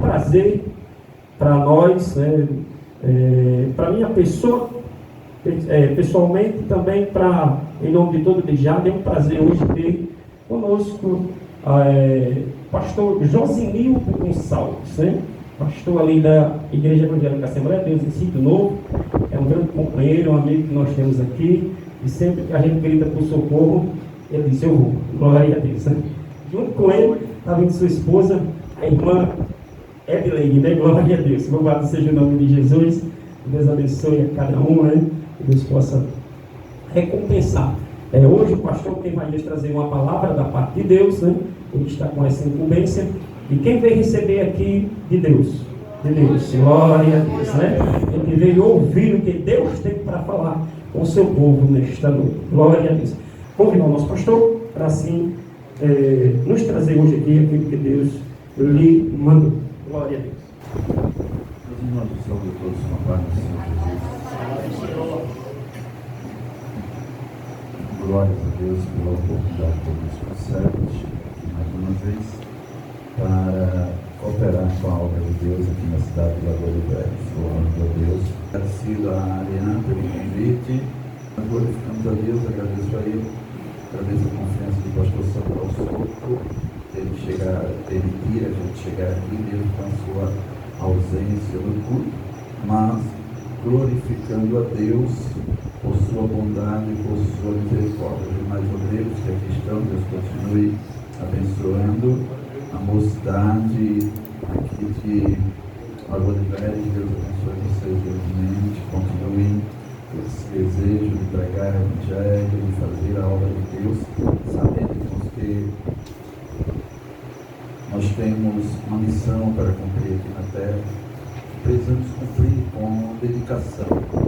prazer para nós, né, para minha pessoa, pessoalmente, também em nome de todo o Dijado, é um prazer hoje ter conosco pastor Josinildo Gonçalves, né? Pastor ali da Igreja Evangélica Assembleia de Deus em Sítio Novo. É um grande companheiro, um amigo que nós temos aqui, e sempre que a gente grita por socorro, ele diz: eu vou, glória a Deus, né? Junto com ele está vindo sua esposa, a irmã Edileide, né? Glória a Deus, louvado seja o nome de Jesus. Deus abençoe a cada um, né? Que Deus possa recompensar. Hoje o pastor quem vai nos trazer uma palavra da parte de Deus, né? Ele está com essa incumbência. E quem veio receber aqui de Deus? De Deus, glória a Deus, né? Ele veio ouvir o que Deus tem para falar com o seu povo nesta noite. Glória a Deus. Convidar o nosso pastor para assim nos trazer hoje aqui aquilo que Deus lhe mandou. Glória a Deus. Meus irmãos, saúde a todos com a paz do Senhor Jesus. Glórias a Deus pela oportunidade que nos concede mais uma vez para cooperar com a obra de Deus aqui na cidade de Lagoa do Velho. Louvando a Deus. Agradecido a Ariana pelo convite. Glorificamos a Deus, agradeço a ele, agradeço a confiança do pastor Samuel Soco, ele ir a gente chegar aqui mesmo com a sua ausência no culto, mas glorificando a Deus por sua bondade e por sua misericórdia. Mais ou menos que aqui estão, Deus continue abençoando a mocidade aqui de Lagoa do Velho. Deus abençoe vocês grandemente, continuem esse desejo de pregar o evangelho, de fazer a obra de Deus, sabendo que nós temos uma missão para cumprir aqui na terra, precisamos cumprir com dedicação, com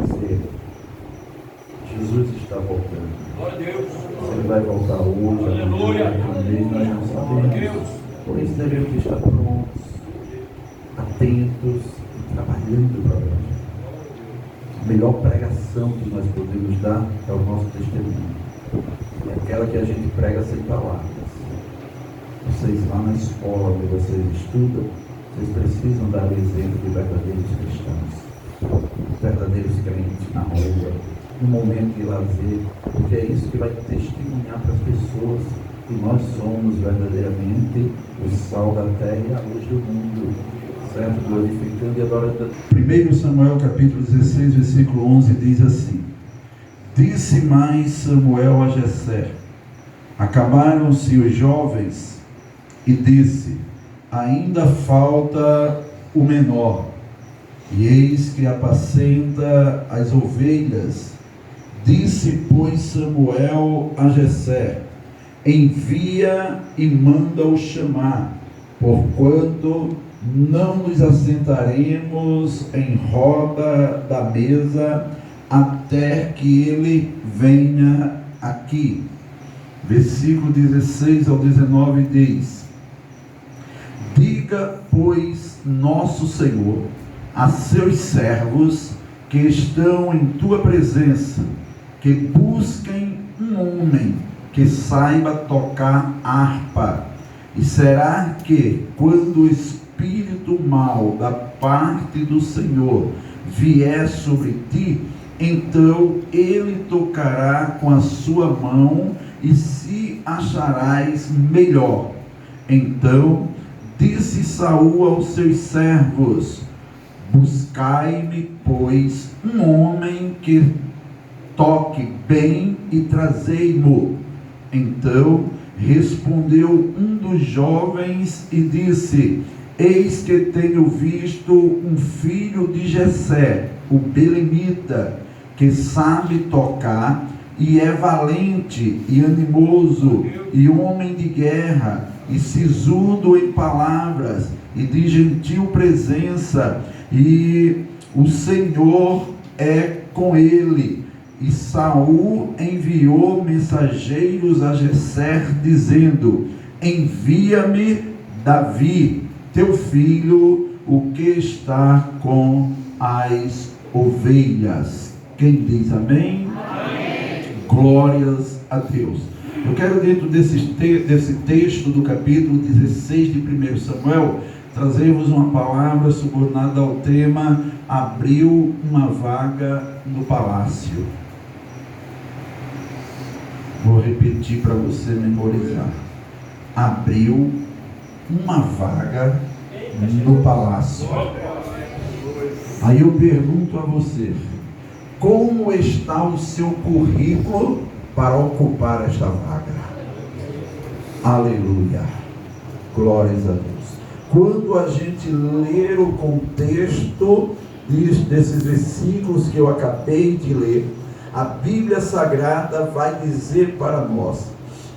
Jesus está voltando. Glória a Deus. Se ele vai voltar hoje, aleluia, nós não sabemos. Por isso devemos estar prontos, atentos e trabalhando para o evangelho. A melhor pregação que nós podemos dar é o nosso testemunho. É aquela que a gente prega sem palavras. Vocês lá na escola onde vocês estudam, vocês precisam dar o exemplo de verdadeiros cristãos, verdadeiros crentes na rua, no momento de lazer, porque é isso que vai testemunhar para as pessoas que nós somos verdadeiramente o sal da terra e a luz do mundo, certo? Glorificando e adorando. 1 Samuel capítulo 16, versículo 11 diz assim: Disse mais Samuel a Jessé: acabaram-se os jovens, e disse: ainda falta o menor, e eis que apacenta as ovelhas. Disse, pois, Samuel a Jessé: envia e manda-o chamar, porquanto não nos assentaremos em roda da mesa até que ele venha aqui. Versículo 16 ao 19 diz: diga, pois, nosso Senhor a seus servos que estão em tua presença, que busquem um homem que saiba tocar harpa. E será que, quando o espírito mau da parte do Senhor vier sobre ti, então ele tocará com a sua mão e se acharás melhor. Então disse Saul aos seus servos: buscai-me, pois, um homem que toque bem e trazei-mo. Então respondeu um dos jovens e disse: eis que tenho visto um filho de Jessé, o belemita, que sabe tocar e é valente e animoso e homem de guerra e sisudo em palavras e de gentil presença, e o Senhor é com ele. E Saul enviou mensageiros a Jessé, dizendo: envia-me Davi, teu filho, o que está com as ovelhas. Quem diz amém? Amém. Glórias a Deus. Eu quero, dentro desse texto do capítulo 16 de 1 Samuel, trazer-vos uma palavra subordinada ao tema: abriu uma vaga no palácio. Vou repetir para você memorizar. Abriu uma vaga no palácio. Aí eu pergunto a você: como está o seu currículo para ocupar esta vaga? Aleluia, glórias a Deus. Quando a gente ler o contexto desses versículos que eu acabei de ler, a Bíblia Sagrada vai dizer para nós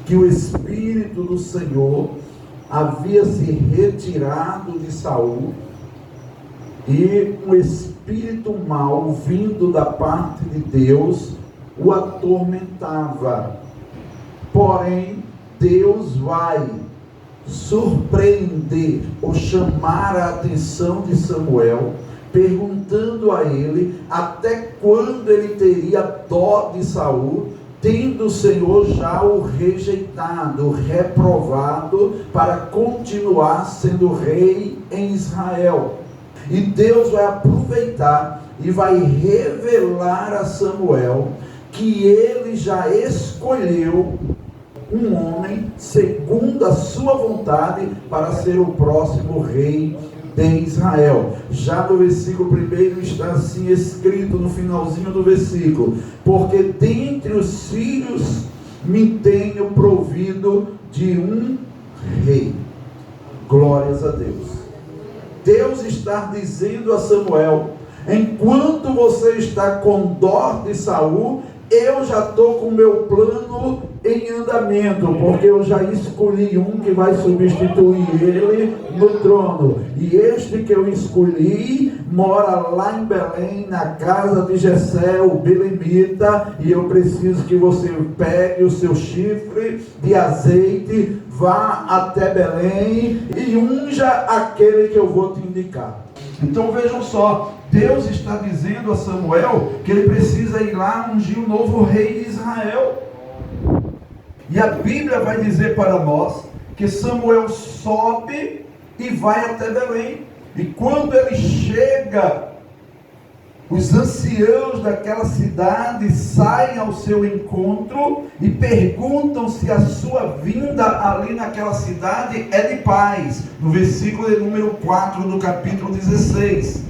que o Espírito do Senhor havia se retirado de Saul, e um espírito mau vindo da parte de Deus o atormentava. Porém, Deus vai surpreender ou chamar a atenção de Samuel, perguntando a ele até quando ele teria dó de Saul, tendo o Senhor já o rejeitado, reprovado, para continuar sendo rei em Israel. E Deus vai aproveitar e vai revelar a Samuel que ele já escolheu um homem segundo a sua vontade para ser o próximo rei de Israel. Já no versículo 1 está assim escrito, no finalzinho do versículo: porque dentre os filhos me tenho provido de um rei. Glórias a Deus. Deus está dizendo a Samuel: enquanto você está com dó de Saul, eu já estou com o meu plano em andamento, porque eu já escolhi um que vai substituir ele no trono. E este que eu escolhi mora lá em Belém, na casa de Jessé, o belemita, e eu preciso que você pegue o seu chifre de azeite, vá até Belém e unja aquele que eu vou te indicar. Então vejam só, Deus está dizendo a Samuel que ele precisa ir lá ungir o novo rei de Israel. E a Bíblia vai dizer para nós que Samuel sobe e vai até Belém. E quando ele chega, os anciãos daquela cidade saem ao seu encontro e perguntam se a sua vinda ali naquela cidade é de paz. No versículo de número 4 do capítulo 16.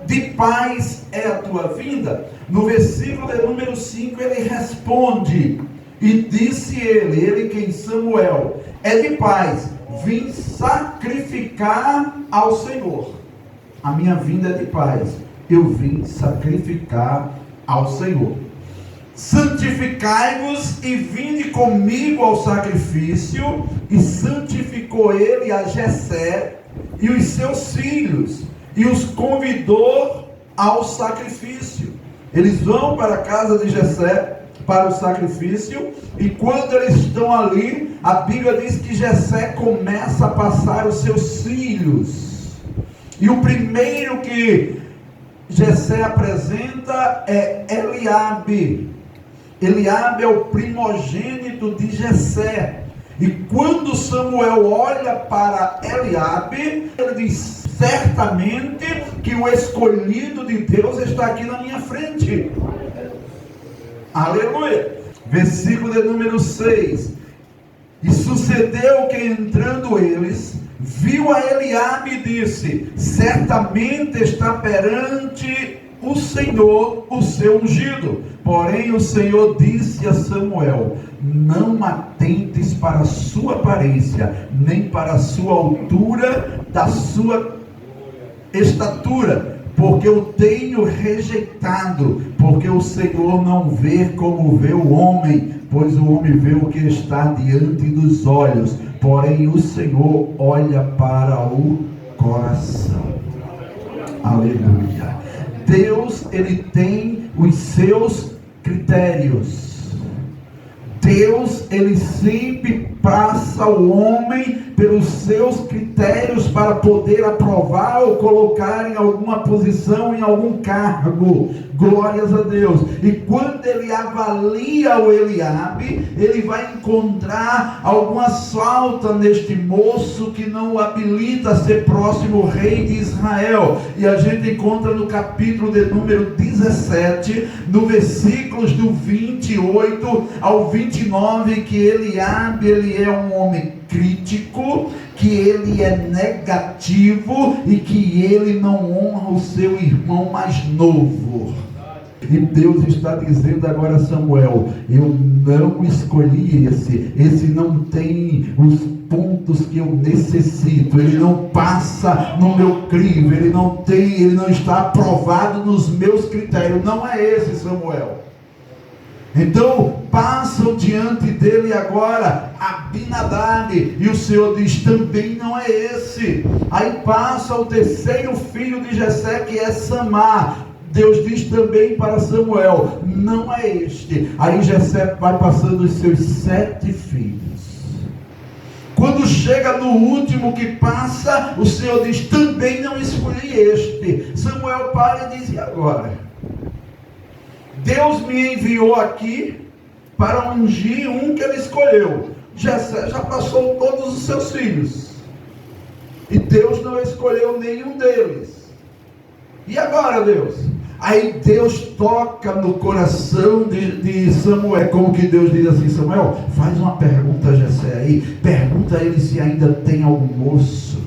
De paz é a tua vinda? No versículo de número 5 ele responde: e disse ele quem? Samuel, é de paz, vim sacrificar ao Senhor. A minha vinda é de paz, eu vim sacrificar ao Senhor. Santificai-vos e vinde comigo ao sacrifício. E santificou ele a Jessé e os seus filhos, e os convidou ao sacrifício. Eles vão para a casa de Jessé para o sacrifício, e quando eles estão ali, a Bíblia diz que Jessé começa a passar os seus filhos. E o primeiro que Jessé apresenta é Eliabe. Eliabe é o primogênito de Jessé. E quando Samuel olha para Eliabe, ele diz: certamente que o escolhido de Deus está aqui na minha frente. Aleluia. Versículo de número 6. E sucedeu que entrando eles, viu a Eliabe e disse: certamente está perante o Senhor o seu ungido. Porém o Senhor disse a Samuel: não atentes para a sua aparência, nem para a sua altura, da sua estatura, porque eu tenho rejeitado. Porque o Senhor não vê como vê o homem, pois o homem vê o que está diante dos olhos, porém o Senhor olha para o coração. Aleluia. Deus, ele tem os seus critérios. Deus, ele sempre passa o homem pelos seus critérios para poder aprovar ou colocar em alguma posição, em algum cargo. Glórias a Deus. E quando ele avalia o Eliabe, ele vai encontrar algumas faltas neste moço que não o habilita a ser próximo rei de Israel. E a gente encontra no capítulo de número 17, no versículos do 28 ao 29, que Eliabe, ele é um homem crítico, que ele é negativo e que ele não honra o seu irmão mais novo. E Deus está dizendo agora a Samuel: eu não escolhi esse não tem os pontos que eu necessito, ele não passa no meu crivo, ele não está aprovado nos meus critérios. Não é esse, Samuel. Então passam diante dele agora Abinadab, e o Senhor diz: também não é esse. Aí passa o terceiro filho de Jessé, que é Samar. Deus diz também para Samuel: não é este. Aí Jessé vai passando os seus 7 filhos. Quando chega no último que passa, o Senhor diz: também não escolhi este. Samuel para e diz: e agora? Deus me enviou aqui para ungir um que ele escolheu. Jessé já passou todos os seus filhos, e Deus não escolheu nenhum deles. E agora, Deus? Aí Deus toca no coração de Samuel. Como que Deus diz assim: Samuel, faz uma pergunta a Jessé aí, pergunta a ele se ainda tem algum moço,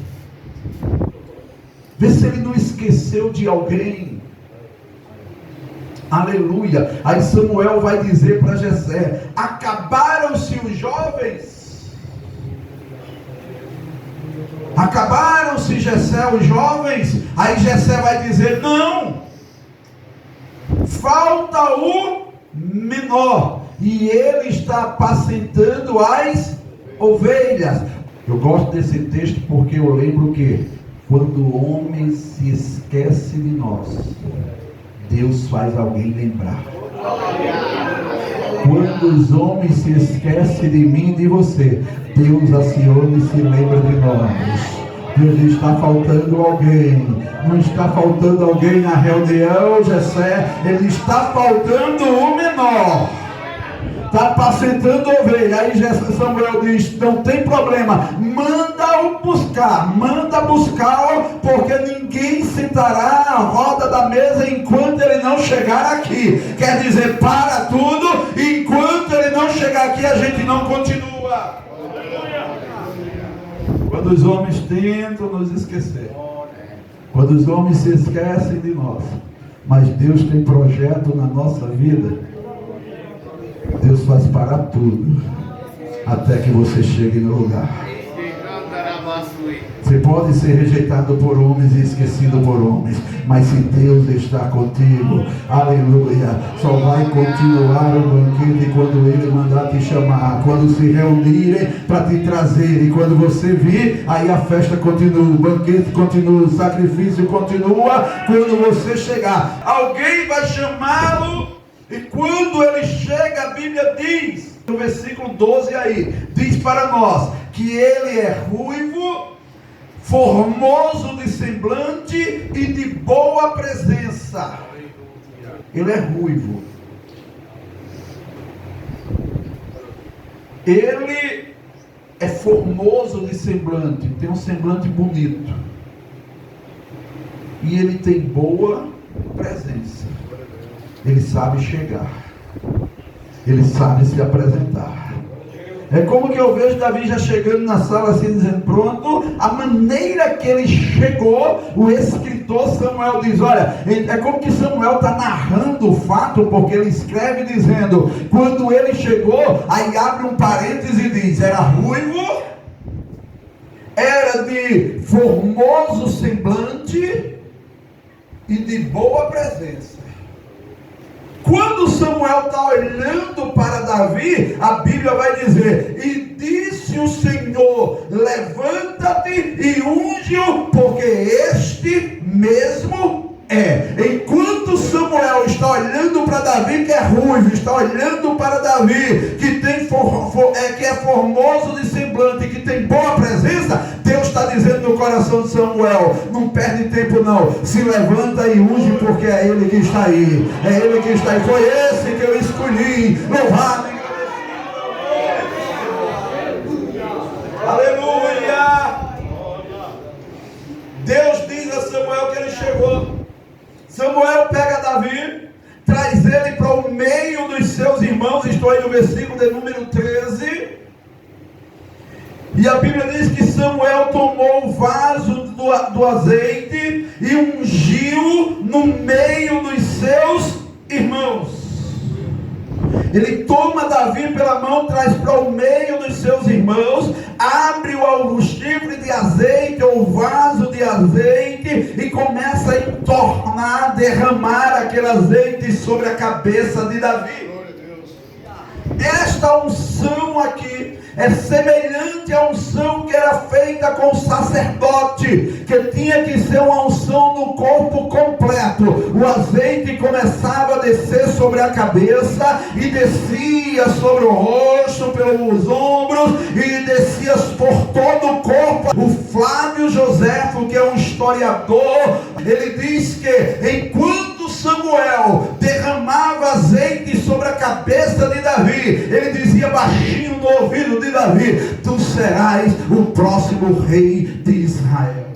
vê se ele não esqueceu de alguém. Aleluia. Aí Samuel vai dizer para Jessé: acabaram-se os jovens? Acabaram-se, Jessé, os jovens? Aí Jessé vai dizer: não, falta o menor, e ele está apacentando as ovelhas. Eu gosto desse texto porque eu lembro que quando o homem se esquece de nós, Deus faz alguém lembrar. Quando os homens se esquecem de mim e de você, Deus aciona e se lembra de nós. Deus está faltando alguém. Não está faltando alguém na reunião, Jessé. Ele está faltando o menor. Está apacentando ovelha. Aí Samuel diz: não tem problema, manda-o buscar, manda buscar-o, porque ninguém sentará à roda da mesa enquanto ele não chegar aqui. Quer dizer, para tudo, enquanto ele não chegar aqui, a gente não continua. Quando os homens tentam nos esquecer, quando os homens se esquecem de nós, mas Deus tem projeto na nossa vida, Deus faz parar tudo, até que você chegue no lugar. Você pode ser rejeitado por homens e esquecido por homens, mas se Deus está contigo, aleluia, só vai continuar o banquete quando Ele mandar te chamar, quando se reunirem para te trazer, e quando você vir, aí a festa continua, o banquete continua, o sacrifício continua. Quando você chegar, alguém vai chamá-lo. E quando ele chega, a Bíblia diz, no versículo 12 aí, diz para nós que ele é ruivo, formoso de semblante e de boa presença. Ele é ruivo. Ele é formoso de semblante, tem um semblante bonito. E ele tem boa presença. Ele sabe chegar, ele sabe se apresentar. É como que eu vejo Davi já chegando na sala assim, dizendo: pronto. A maneira que ele chegou, o escritor Samuel diz: olha, é como que Samuel está narrando o fato, porque ele escreve dizendo: quando ele chegou, aí abre um parênteses e diz: era ruivo, era de formoso semblante e de boa presença. Quando Samuel está olhando para Davi, a Bíblia vai dizer: e disse o Senhor: levanta-te e unge-o, porque este mesmo é. Enquanto Samuel está olhando para Davi, que é ruivo, está olhando para Davi, que é formoso de semblante, que tem boa presença, Samuel, não perde tempo não, se levanta e unge, porque é Ele que está aí, é Ele que está aí, foi esse que eu escolhi, louvado. Aleluia! Deus diz a Samuel que ele chegou. Samuel pega Davi, traz ele para o meio dos seus irmãos. Estou aí no versículo de número 13. E a Bíblia diz que Samuel tomou o vaso do azeite e ungiu no meio dos seus irmãos. Ele toma Davi pela mão, traz para o meio dos seus irmãos, abre o chifre de azeite, ou o vaso de azeite, e começa a entornar, derramar aquele azeite sobre a cabeça de Davi. Esta unção aqui é semelhante à unção que era feita com o sacerdote, que tinha que ser uma unção no corpo completo. O azeite começava a descer sobre a cabeça e descia sobre o rosto, pelos ombros, e descia por todo o corpo. O Flávio Joséfo, que é um historiador, ele diz que enquanto Samuel derramava azeite sobre a cabeça de Davi, ele dizia baixinho no ouvido de Davi: tu serás o próximo rei de Israel.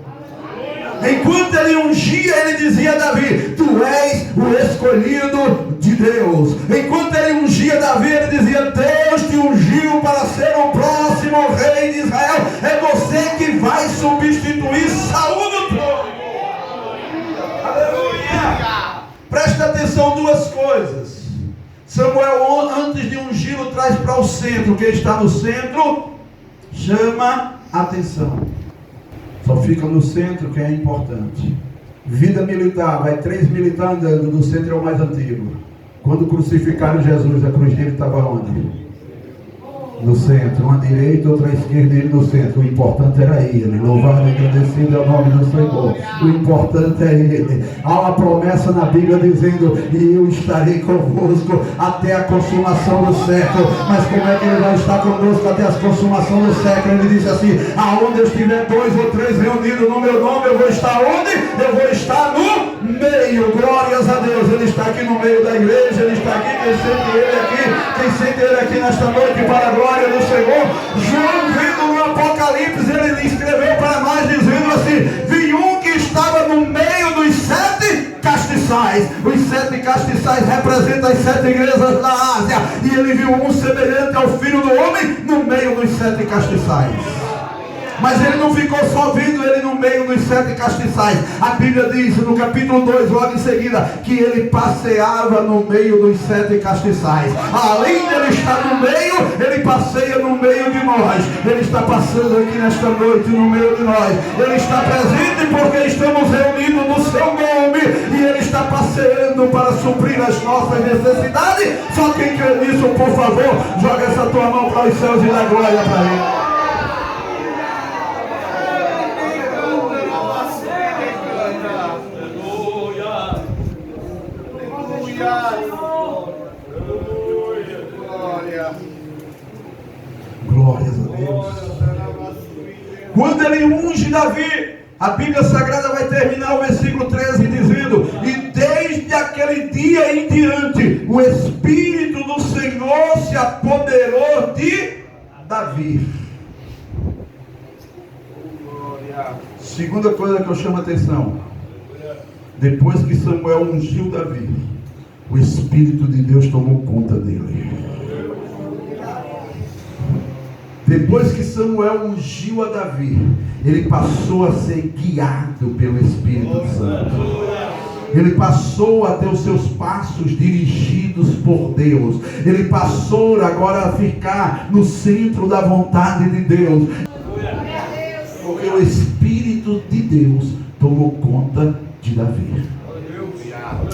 Enquanto ele ungia, ele dizia a Davi: tu és o escolhido de Deus. Enquanto ele ungia Davi, ele dizia: Deus te ungiu para ser o próximo rei de Israel. É você que vai substituir Saul no trono. Aleluia! Presta atenção, duas coisas. Samuel, antes de ungí-lo, traz para o centro. Quem está no centro chama atenção. Só fica no centro quem é importante. Vida militar, vai 3 militares andando, no centro é o mais antigo. Quando crucificaram Jesus, a cruz dele estava onde? No centro, uma à direita, outra à esquerda, ele no centro. O importante era ele. Louvado e agradecido é o nome do Senhor. O importante é ele. Há uma promessa na Bíblia dizendo: e eu estarei convosco até a consumação do século. Mas como é que ele vai estar conosco até a consumação do século? Ele disse assim: aonde eu estiver 2 ou 3 reunidos no meu nome, eu vou estar onde? Eu vou estar no meio. Glórias a Deus. Ele está aqui no meio da igreja. Ele está aqui. Quem sente ele aqui? Quem sente ele aqui nesta noite para a glória do Senhor? João, vendo no Apocalipse, ele escreveu para nós dizendo assim: vi um que estava no meio dos 7 castiçais. Os 7 castiçais representam as 7 igrejas da Ásia, e ele viu um semelhante ao Filho do Homem no meio dos 7 castiçais. Mas ele não ficou só vendo ele no meio dos 7 castiçais. A Bíblia diz no capítulo 2, logo em seguida, que ele passeava no meio dos 7 castiçais. Além de ele estar no meio, ele passeia no meio de nós. Ele está passando aqui nesta noite no meio de nós. Ele está presente porque estamos reunidos no seu nome, e ele está passeando para suprir as nossas necessidades. Só quem crê nisso, por favor, joga essa tua mão para os céus e dá glória para ele. Glórias a Deus. Quando ele unge Davi, a Bíblia Sagrada vai terminar o versículo 13 dizendo: e desde aquele dia em diante, o Espírito do Senhor se apoderou de Davi. Segunda coisa que eu chamo a atenção: depois que Samuel ungiu Davi, o Espírito de Deus tomou conta dele. Depois que Samuel ungiu a Davi, ele passou a ser guiado pelo Espírito Santo. Ele passou a ter os seus passos dirigidos por Deus. Ele passou agora a ficar no centro da vontade de Deus. Porque o Espírito de Deus tomou conta de Davi.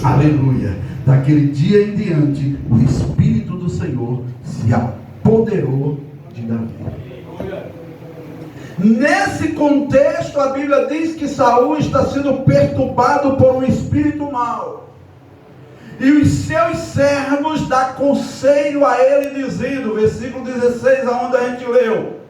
Aleluia. Daquele dia em diante, o Espírito do Senhor se apoderou de Davi. Nesse contexto, a Bíblia diz que Saul está sendo perturbado por um espírito mau. E os seus servos dão conselho a ele, dizendo, versículo 16, aonde a gente leu: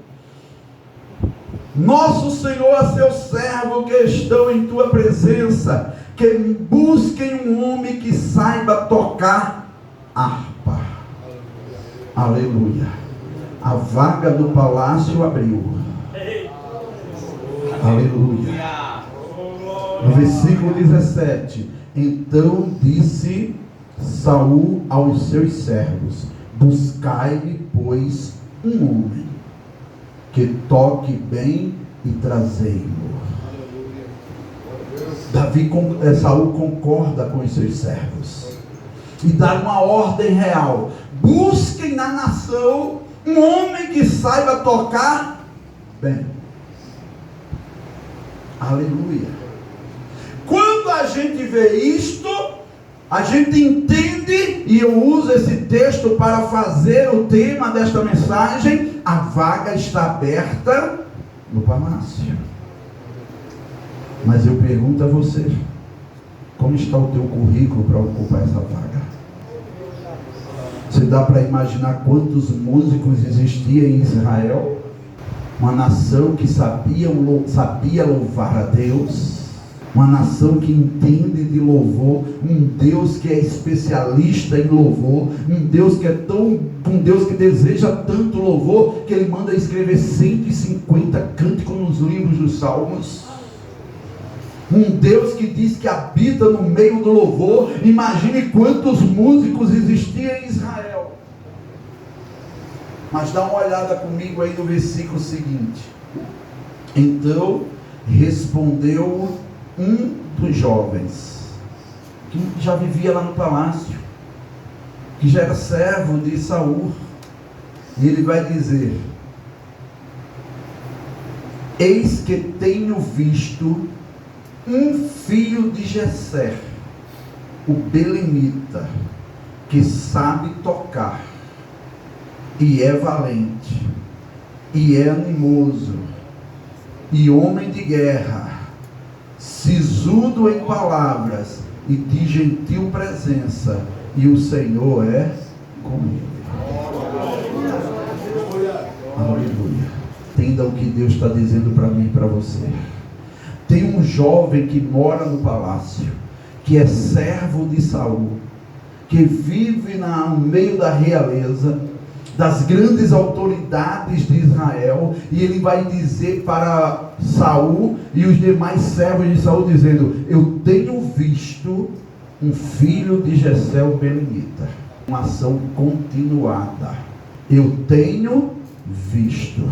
Nosso Senhor, a seus servos que estão em tua presença, que busquem um homem que saiba tocar harpa. Aleluia. A vaga do palácio abriu. Aleluia. No versículo 17: então disse Saul aos seus servos: buscai-me, pois, um homem que toque bem e trazei-lo. Saul concorda com os seus servos e dá uma ordem real: busquem na nação um homem que saiba tocar bem. Aleluia. Quando a gente vê isto, a gente entende, e eu uso esse texto para fazer o tema desta mensagem: a vaga está aberta no palácio. Mas eu pergunto a você: como está o teu currículo para ocupar essa vaga? Você dá para imaginar quantos músicos existiam em Israel? Uma nação que sabia louvar a Deus. Uma nação que entende de louvor, um Deus que é especialista em louvor, um Deus que deseja tanto louvor, que Ele manda escrever 150 cânticos nos livros dos Salmos. Um Deus que diz que habita no meio do louvor. Imagine quantos músicos existiam em Israel. Mas dá uma olhada comigo aí no versículo seguinte. Então respondeu um dos jovens, que já vivia lá no palácio, que já era servo de Saul, e ele vai dizer: eis que tenho visto um filho de Jessé, o belemita, que sabe tocar, e é valente, e é animoso, e homem de guerra, sisudo em palavras e de gentil presença, e o Senhor é com ele. Aleluia. Entenda o que Deus está dizendo para mim e para você. Tem um jovem que mora no palácio, que é servo de Saul, que vive no meio da realeza, das grandes autoridades de Israel, e ele vai dizer para Saul e os demais servos de Saul, dizendo: eu tenho visto um filho de Jessé o belemita. Uma ação continuada. Eu tenho visto.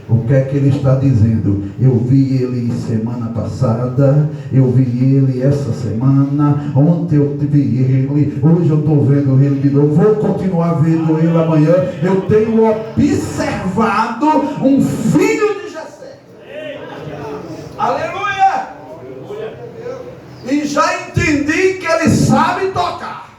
O que é que ele está dizendo? Eu vi ele semana passada, eu vi ele essa semana, ontem eu vi ele, hoje eu estou vendo ele de novo, vou continuar vendo ele amanhã. Eu tenho observado um filho de Jessé. Aleluia! E já entendi que ele sabe tocar.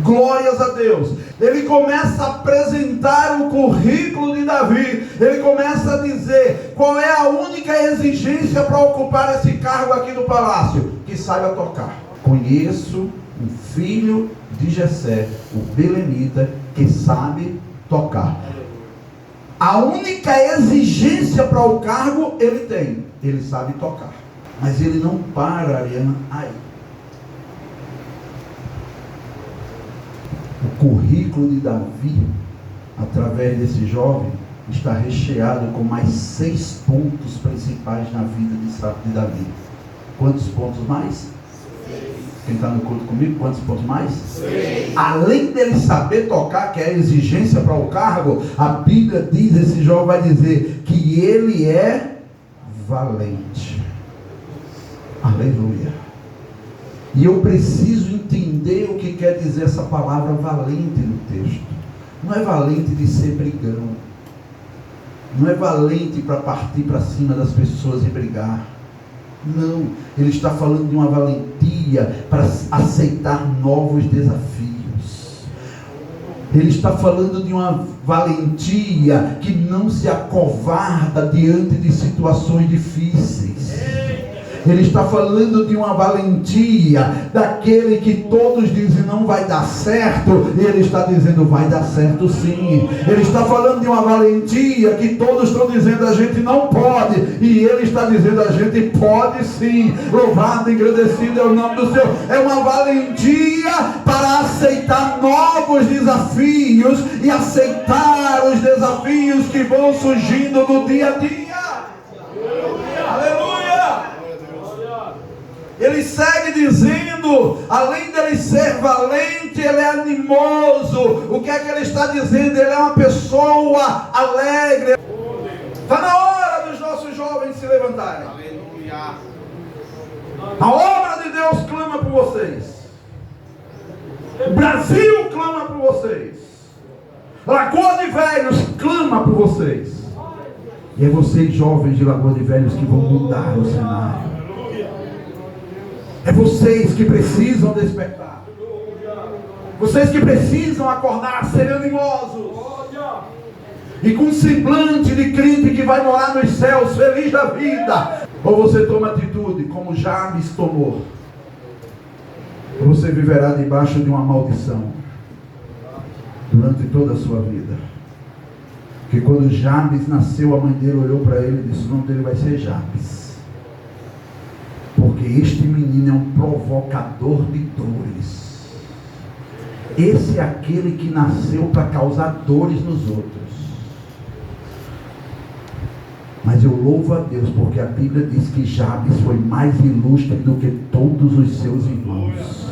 Glórias a Deus. Ele começa a apresentar o currículo de Davi. Ele começa a dizer qual é a única exigência para ocupar esse cargo aqui no palácio: que saiba tocar. Conheço um filho de Jessé, o belemita, que sabe tocar. A única exigência para o cargo ele tem: ele sabe tocar. Mas ele não para, Ariana, aí. O currículo de Davi, através desse jovem, está recheado com mais 6 pontos principais na vida de Davi. Quantos pontos mais? 6. Quem está no culto comigo, quantos pontos mais? 6. Além dele saber tocar, que é a exigência para o cargo, a Bíblia diz, esse jovem vai dizer que ele é valente. Aleluia. E eu preciso entender o que quer dizer essa palavra valente no texto. Não é valente de ser brigão. Não é valente para partir para cima das pessoas e brigar. Não. Ele está falando de uma valentia para aceitar novos desafios. Ele está falando de uma valentia que não se acovarda diante de situações difíceis. Ele está falando de uma valentia daquele que todos dizem não vai dar certo, e ele está dizendo vai dar certo sim. Ele está falando de uma valentia que todos estão dizendo a gente não pode, e ele está dizendo a gente pode sim. Louvado e agradecido é o nome do Senhor. É uma valentia para aceitar novos desafios e aceitar os desafios que vão surgindo no dia a dia. Aleluia! Ele segue dizendo, além dele ser valente, ele é animoso. O que é que ele está dizendo? Ele é uma pessoa alegre. Está na hora dos nossos jovens se levantarem. Aleluia. A obra de Deus clama por vocês. O Brasil clama por vocês. Lagoa de Velhos clama por vocês. E é vocês, jovens de Lagoa de Velhos, que vão mudar o cenário. É vocês que precisam despertar. Vocês que precisam acordar, serem animosos. E com um semblante de crente que vai morar nos céus, feliz da vida. Ou você toma atitude, como Jabes tomou. Ou você viverá debaixo de uma maldição durante toda a sua vida. Porque quando Jabes nasceu, a mãe dele olhou para ele e disse: o nome dele vai ser Jabes, porque este menino é um provocador de dores. Esse é aquele que nasceu para causar dores nos outros. Mas eu louvo a Deus, porque a Bíblia diz que Jabes foi mais ilustre do que todos os seus irmãos.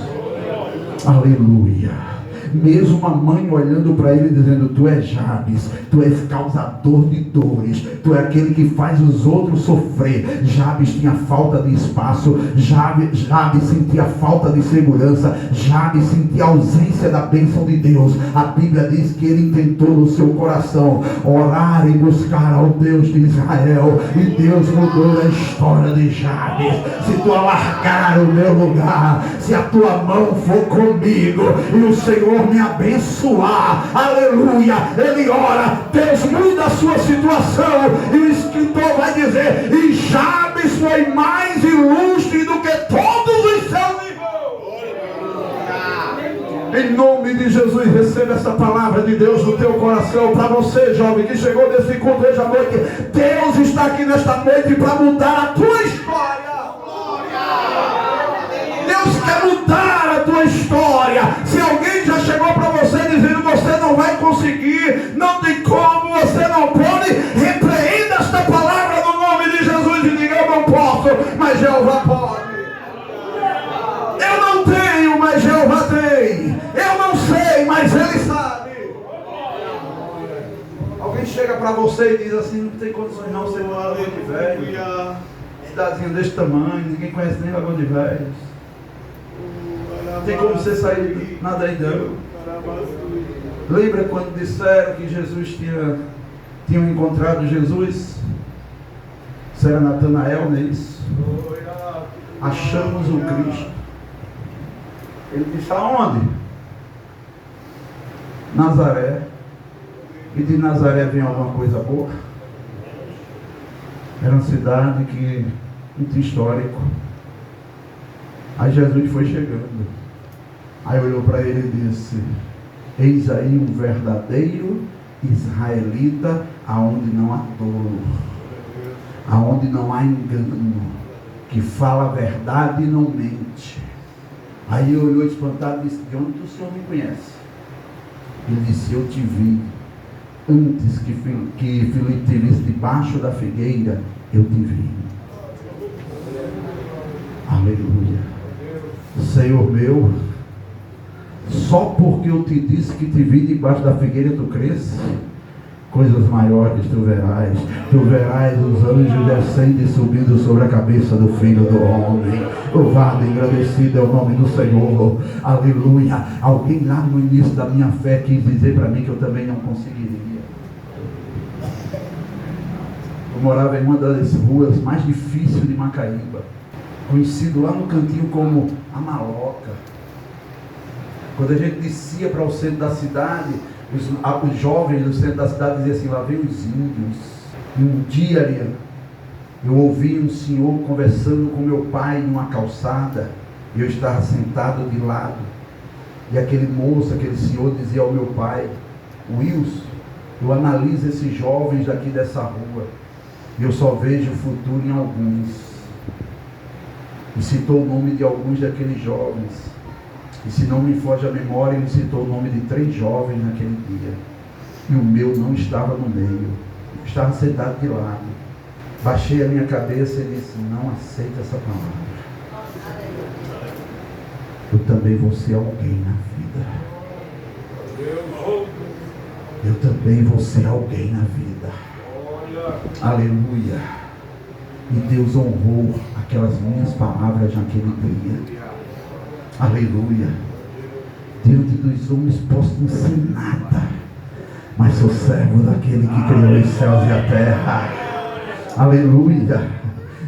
Aleluia. Mesmo a mãe olhando para ele dizendo: tu és Jabes, tu és causador de dores, tu é aquele que faz os outros sofrer. Jabes tinha falta de espaço, Jabes sentia falta de segurança, Jabes sentia a ausência da bênção de Deus. A Bíblia diz que ele intentou no seu coração orar e buscar ao Deus de Israel, e Deus mudou a história de Jabes. Se tu alargar o meu lugar, se a tua mão for comigo e o Senhor me abençoar, aleluia, ele ora, Deus muda a sua situação. E o escritor vai dizer: e Jabes foi mais ilustre do que todos os seus irmãos. Em nome de Jesus, receba essa palavra de Deus no teu coração. Para você, jovem, que chegou nesse culto hoje à noite, Deus está aqui nesta noite para mudar a tua história. Deus quer mudar a tua história. Se alguém já chegou para você dizendo: você não vai conseguir, não tem como, você não pode, repreenda esta palavra no nome de Jesus e diga: eu não posso, mas Jeová pode. Eu não tenho, mas Jeová tem. Eu não sei, mas Ele sabe. Alguém chega para você e diz assim: não tem condições não, ser uma Lagoa de Velhos, cidadezinha desse tamanho, ninguém conhece nem Lagoa de Velhos. Não tem como você sair nada aí não. Lembra quando disseram que Jesus tinham encontrado Jesus? Isso era Natanael, não é isso? Achamos o Cristo. Ele disse: aonde? Nazaré. E de Nazaré vem alguma coisa boa? Era uma cidade que não tinha histórico. Aí Jesus foi chegando. Aí olhou para ele e disse: eis aí um verdadeiro israelita, aonde não há dolo, aonde não há engano, que fala a verdade e não mente. Aí ele olhou espantado e disse: de onde o Senhor me conhece? Ele disse: eu te vi antes que Filipe te visse debaixo da figueira, eu te vi. Aleluia. Senhor meu, só porque eu te disse que te vi debaixo da figueira tu cresce? Coisas maiores tu verás os anjos descendo e subindo sobre a cabeça do Filho do Homem. Louvado e agradecido é o nome do Senhor. Aleluia. Alguém lá no início da minha fé quis dizer para mim que eu também não conseguiria. Eu morava em uma das ruas mais difíceis de Macaíba, conhecido lá no cantinho como a Maloca. Quando a gente descia para o centro da cidade, os jovens do centro da cidade diziam assim: lá vem os índios. E um dia, Eu ouvi um senhor conversando com meu pai numa calçada, e eu estava sentado de lado, e aquele moço, aquele senhor dizia ao meu pai: Wilson, eu analiso esses jovens daqui dessa rua, e eu só vejo o futuro em alguns. E citou o nome de alguns daqueles jovens, e se não me foge a memória, ele citou o nome de 3 jovens naquele dia, e o meu não estava no meio, eu estava sentado de lado. Baixei a minha cabeça e disse: não aceito essa palavra. Eu também vou ser alguém na vida. Eu também vou ser alguém na vida. Aleluia. E Deus honrou aquelas minhas palavras naquele dia. Aleluia. Diante dos homens posso não ser nada, mas sou servo daquele que criou os céus e a terra. Aleluia.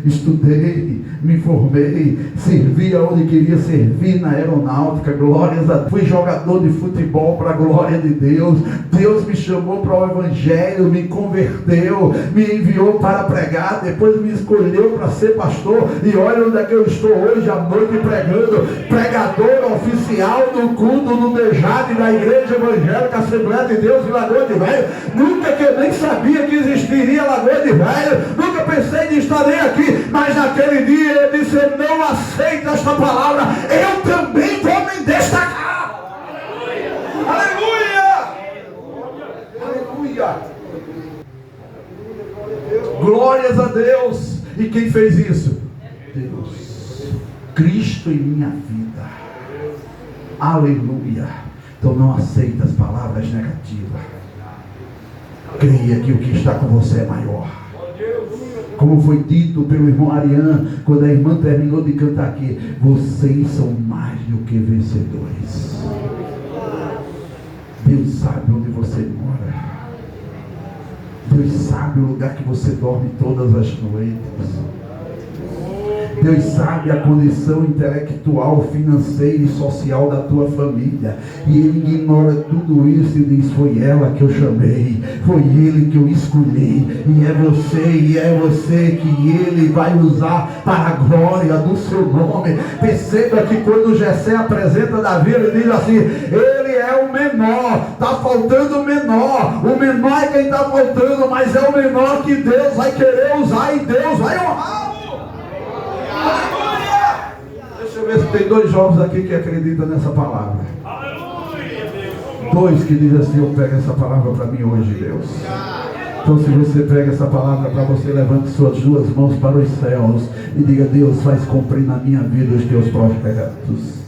Estudei, me formei, servi aonde queria servir na aeronáutica, glórias a Deus. Fui jogador de futebol para a glória de Deus. Deus me chamou para o evangelho, me converteu, me enviou para pregar, depois me escolheu para ser pastor, e olha onde é que eu estou hoje à noite pregando, pregador oficial do culto do Dejade da Igreja Evangélica Assembleia de Deus em Lagoa de Velho. Nunca que eu nem sabia que existiria Lagoa de Velho, nunca pensei de estar nem aqui, mas naquele dia eu disse: eu não aceito esta palavra, eu também vou me destacar. Aleluia! Aleluia! Glórias a Deus. E quem fez isso? Deus. Cristo em minha vida. Aleluia. Então não aceita as palavras negativas. Creia que o que está com você é maior. Como foi dito pelo irmão Ariane, quando a irmã terminou de cantar aqui: vocês são mais do que vencedores. Deus sabe onde você mora. Deus sabe o lugar que você dorme todas as noites. Deus sabe a condição intelectual, financeira e social da tua família. E Ele ignora tudo isso e diz: foi ela que eu chamei, foi Ele que eu escolhi, e é você que Ele vai usar para a glória do seu nome. Perceba que quando Jessé apresenta Davi, ele diz assim: ele é o menor, está faltando o menor é quem está faltando, mas é o menor que Deus vai querer usar, e Deus vai honrar. Aleluia! Deixa eu ver se tem 2 jovens aqui que acreditam nessa palavra. Aleluia, Deus. 2 que dizem assim: eu pego essa palavra para mim hoje, Deus. Então, se você pega essa palavra para você, levante suas 2 mãos para os céus e diga: Deus, faz cumprir na minha vida os teus projetos.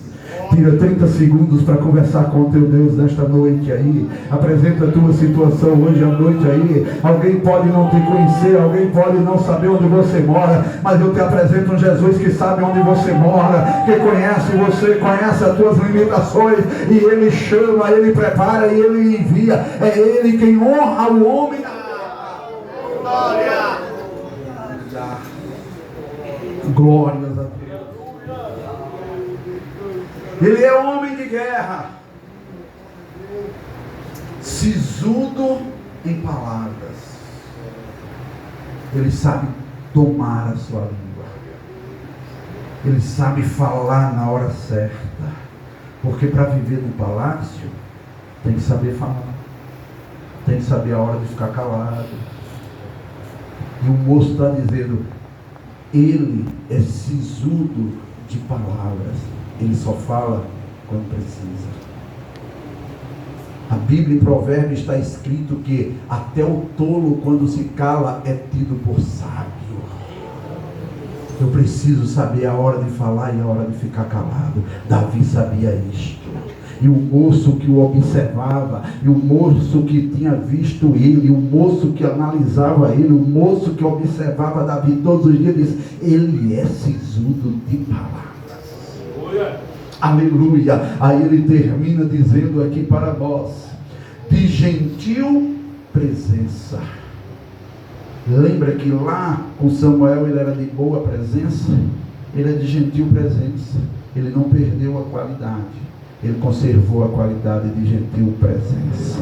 Tira 30 segundos para conversar com o teu Deus nesta noite aí. Apresenta a tua situação hoje à noite aí. Alguém pode não te conhecer, alguém pode não saber onde você mora, mas eu te apresento um Jesus que sabe onde você mora, que conhece você, conhece as tuas limitações, e Ele chama, Ele prepara e Ele envia. É Ele quem honra o homem. Glória! Glórias a Deus. Ele é homem de guerra, sisudo em palavras. Ele sabe domar a sua língua. Ele sabe falar na hora certa. Porque para viver no palácio, tem que saber falar. Tem que saber a hora de ficar calado. E o moço está dizendo: ele é sisudo de palavras. Ele só fala quando precisa. A Bíblia em Provérbios está escrito que até o tolo, quando se cala, é tido por sábio. Eu preciso saber a hora de falar e a hora de ficar calado. Davi sabia isto. E o moço que o observava, e o moço que tinha visto ele, o moço que analisava ele, o moço que observava Davi todos os dias, disse: ele é sisudo de palavras. Aleluia. Aí ele termina dizendo aqui para nós: de gentil presença. Lembra que lá com Samuel ele era de boa presença? Ele é de gentil presença. Ele não perdeu a qualidade, ele conservou a qualidade de gentil presença.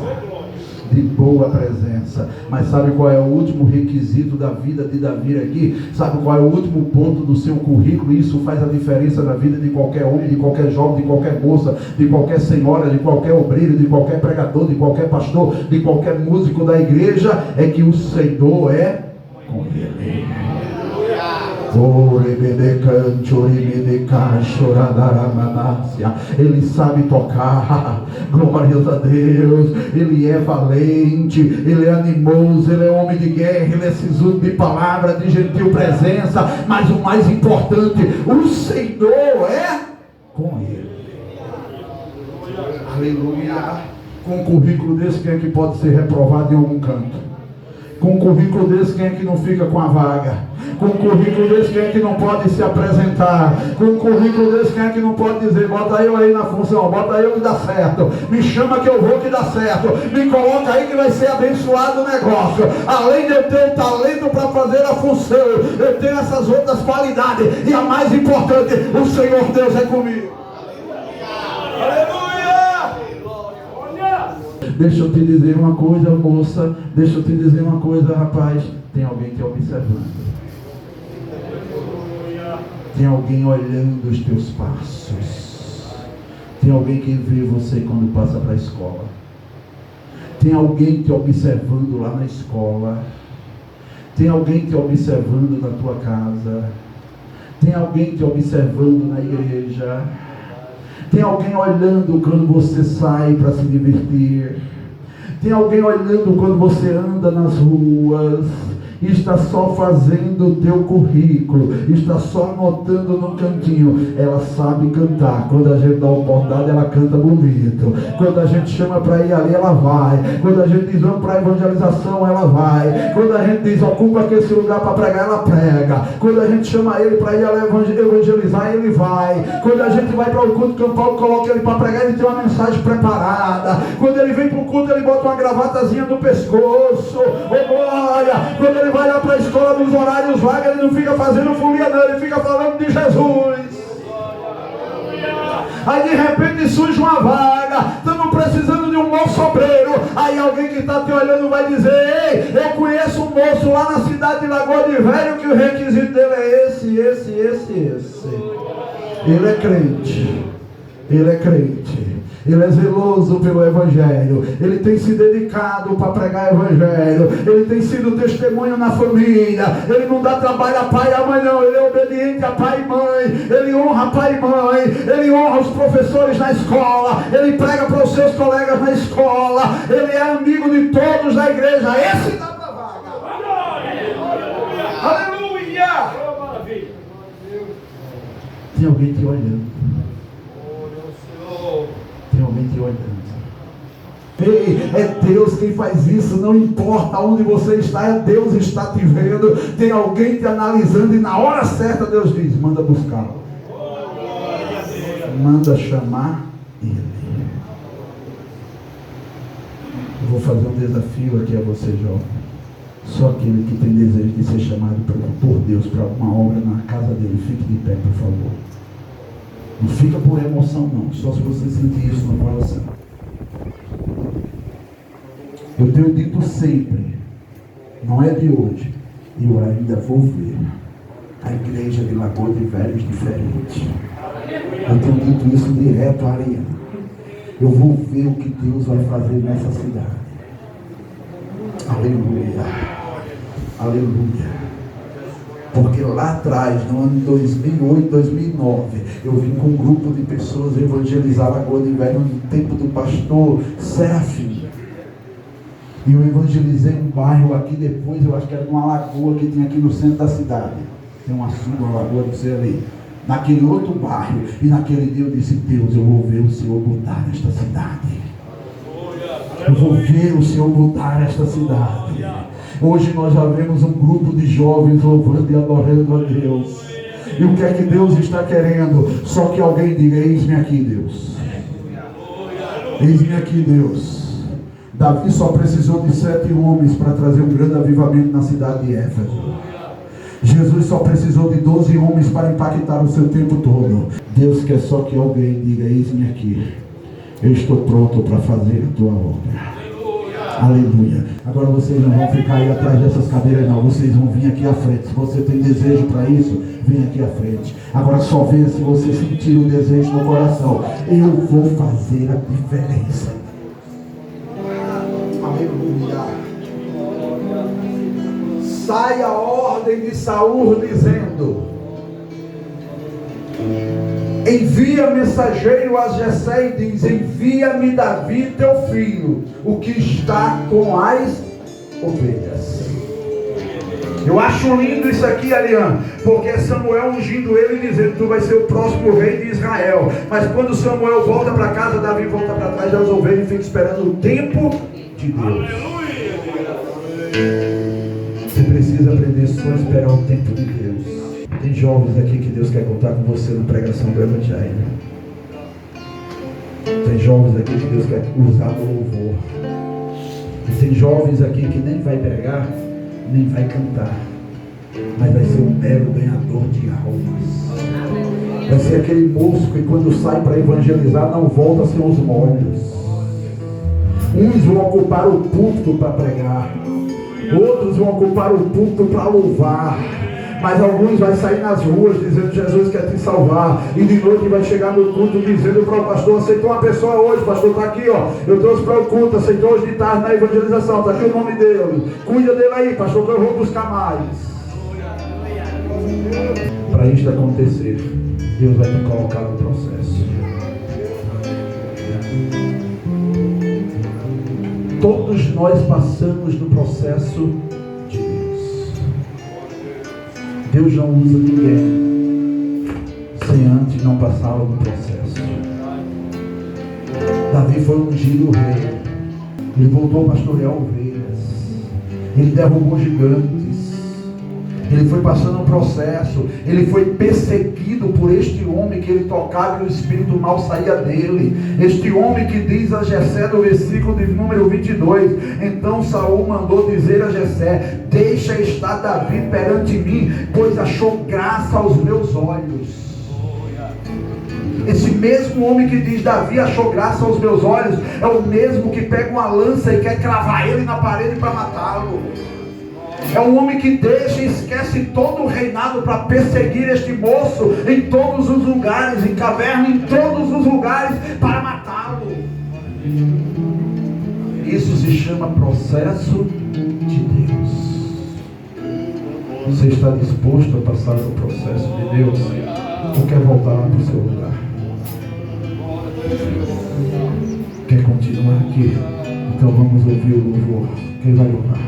de boa presença. Mas sabe qual é o último requisito da vida de Davi aqui? Sabe qual é o último ponto do seu currículo? E isso faz a diferença na vida de qualquer homem, de qualquer jovem, de qualquer moça, de qualquer senhora, de qualquer obreiro, de qualquer pregador, de qualquer pastor, de qualquer músico da igreja, é que o Senhor é com ele. Ele sabe tocar, glórias a Deus. Ele é valente, ele é animoso, ele é homem de guerra, ele é sisudo de palavra, de gentil presença. Mas o mais importante, o Senhor é com ele. Aleluia. Com um currículo desse, quem é que pode ser reprovado em algum canto? Com um currículo desse, quem é que não fica com a vaga? Com um currículo desse, quem é que não pode se apresentar? Com um currículo desse, quem é que não pode dizer, bota eu aí na função, bota eu que dá certo, me chama que eu vou que dá certo, me coloca aí que vai ser abençoado o negócio. Além de eu ter o talento para fazer a função, eu tenho essas outras qualidades, e a mais importante, o Senhor Deus é comigo. Aleluia! Deixa eu te dizer uma coisa, moça. Deixa eu te dizer uma coisa, rapaz. Tem alguém te observando. Tem alguém olhando os teus passos. Tem alguém que vê você quando passa para a escola. Tem alguém te observando lá na escola. Tem alguém te observando na tua casa. Tem alguém te observando na igreja. Tem alguém olhando quando você sai para se divertir. Tem alguém olhando quando você anda nas ruas. Está só fazendo o teu currículo, está só anotando no cantinho. Ela sabe cantar. Quando a gente dá oportunidade, ela canta bonito. Quando a gente chama para ir ali, ela vai. Quando a gente diz vamos para a evangelização, ela vai. Quando a gente diz ocupa aqui esse lugar para pregar, ela prega. Quando a gente chama ele para ir evangelizar, ele vai. Quando a gente vai para o culto campal, coloca ele para pregar, ele tem uma mensagem preparada. Quando ele vem para o culto, ele bota uma gravatazinha no pescoço. Oh glória! Quando ele vai lá para a escola nos horários vagos, ele não fica fazendo folia não, ele fica falando de Jesus. Aí de repente surge uma vaga, estamos precisando de um moço obreiro. Aí alguém que está te olhando vai dizer, ei, eu conheço um moço lá na cidade de Lagoa de Velho que o requisito dele é esse. Ele é crente, ele é crente. Ele é zeloso pelo Evangelho. Ele tem se dedicado para pregar o Evangelho. Ele tem sido testemunho na família. Ele não dá trabalho a pai e a mãe não. Ele é obediente a pai e mãe. Ele honra pai e mãe. Ele honra os professores na escola. Ele prega para os seus colegas na escola. Ele é amigo de todos da igreja. Esse dá para vaga. Aleluia! Tem alguém te olhando. Tem alguém te olhando. Ei, é Deus quem faz isso. Não importa onde você está, é Deus está te vendo. Tem alguém te analisando e na hora certa Deus diz, manda buscá-lo. Manda chamar ele. Eu vou fazer um desafio aqui a você, jovem. Só aquele que tem desejo de ser chamado por Deus para uma obra na casa dele, fique de pé, por favor. Não fica por emoção não, só se você sentir isso no coração. Eu tenho dito sempre, não é de hoje, e eu ainda vou ver a igreja de Lagoa de Velhos diferente. Eu tenho dito isso direto a Ariana. Eu vou ver o que Deus vai fazer nessa cidade. Aleluia. Aleluia. Porque lá atrás, no ano 2008, 2009, eu vim com um grupo de pessoas evangelizar Lagoa de Velho no tempo do pastor Serafim. E eu evangelizei um bairro aqui depois, eu acho que era uma lagoa que tinha aqui no centro da cidade. Tem uma lagoa, não sei ali. Naquele outro bairro. E naquele dia eu disse, Deus, eu vou ver o Senhor mudar esta cidade. Eu vou ver o Senhor mudar esta cidade. Hoje nós já vemos um grupo de jovens louvando e adorando a Deus. E o que é que Deus está querendo? Só que alguém diga, eis-me aqui, Deus. Eis-me aqui, Deus. Davi só precisou de 7 homens para trazer um grande avivamento na cidade de Éfeso. Jesus só precisou de 12 homens para impactar o seu tempo todo. Deus quer só que alguém diga, eis-me aqui. Eu estou pronto para fazer a tua obra. Aleluia. Agora vocês não vão ficar aí atrás dessas cadeiras, não. Vocês vão vir aqui à frente. Se você tem desejo para isso, vem aqui à frente. Agora só venha se você sentir o desejo no coração. Eu vou fazer a diferença. Aleluia. Sai a ordem de Saul dizendo: envia mensageiro a Jessé e diz: envia-me Davi teu filho, o que está com as ovelhas. Eu acho lindo isso aqui, Ariane, porque Samuel ungindo ele e dizendo: tu vai ser o próximo rei de Israel. Mas quando Samuel volta para casa, Davi volta para trás das ovelhas e fica esperando o tempo de Deus. Você precisa aprender só a esperar o tempo de Deus. Tem jovens aqui que Deus quer contar com você na pregação do Evangelho. Tem jovens aqui que Deus quer usar no louvor. E tem jovens aqui que nem vai pregar, nem vai cantar, mas vai ser um mero ganhador de almas. Vai ser aquele moço que quando sai para evangelizar não volta sem os molhos. Uns vão ocupar o púlpito para pregar, outros vão ocupar o púlpito para louvar, mas alguns vai sair nas ruas dizendo: Jesus quer te salvar, e de noite vai chegar no culto dizendo para o pastor: aceitou uma pessoa hoje, pastor, está aqui, ó, eu trouxe para o culto, aceitou hoje de tarde na evangelização, está aqui o nome dele, cuida dele aí, pastor, que eu vou buscar mais. Para isso acontecer, Deus vai te colocar no processo. Todos nós passamos no processo de Deus. Deus não usa ninguém sem antes não passar no processo. Davi foi ungido rei. Ele voltou a pastorear ovelhas. Ele derrubou gigantes. Ele foi passando um processo. Ele foi perseguido por este homem que ele tocava e o espírito mal saía dele. Este homem que diz a Jessé no versículo de número 22. Então Saul mandou dizer a Jessé: deixa estar Davi perante mim, pois achou graça aos meus olhos. Esse mesmo homem que diz: Davi achou graça aos meus olhos, é o mesmo que pega uma lança e quer cravar ele na parede para matá-lo. É um homem que deixa e esquece todo o reinado para perseguir este moço em todos os lugares, em caverna, em todos os lugares, para matá-lo. Isso se chama processo de Deus. Você está disposto a passar no processo de Deus? Ou quer voltar lá para o seu lugar? Quer continuar aqui? Então vamos ouvir o louvor. Quem vai louvar?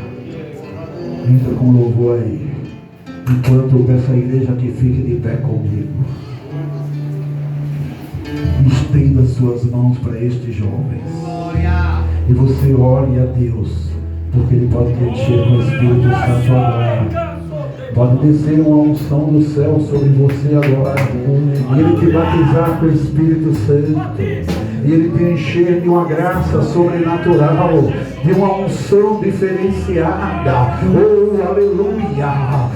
Entra com louvor aí. Enquanto eu peço à igreja que fique de pé comigo. Estenda suas mãos para estes jovens. E você ore a Deus, porque Ele pode te encher com o Espírito Santo agora. Pode descer uma unção do céu sobre você agora. E Ele te batizar com o Espírito Santo. E Ele te encher de uma graça sobrenatural, de uma unção diferenciada. Oh, aleluia!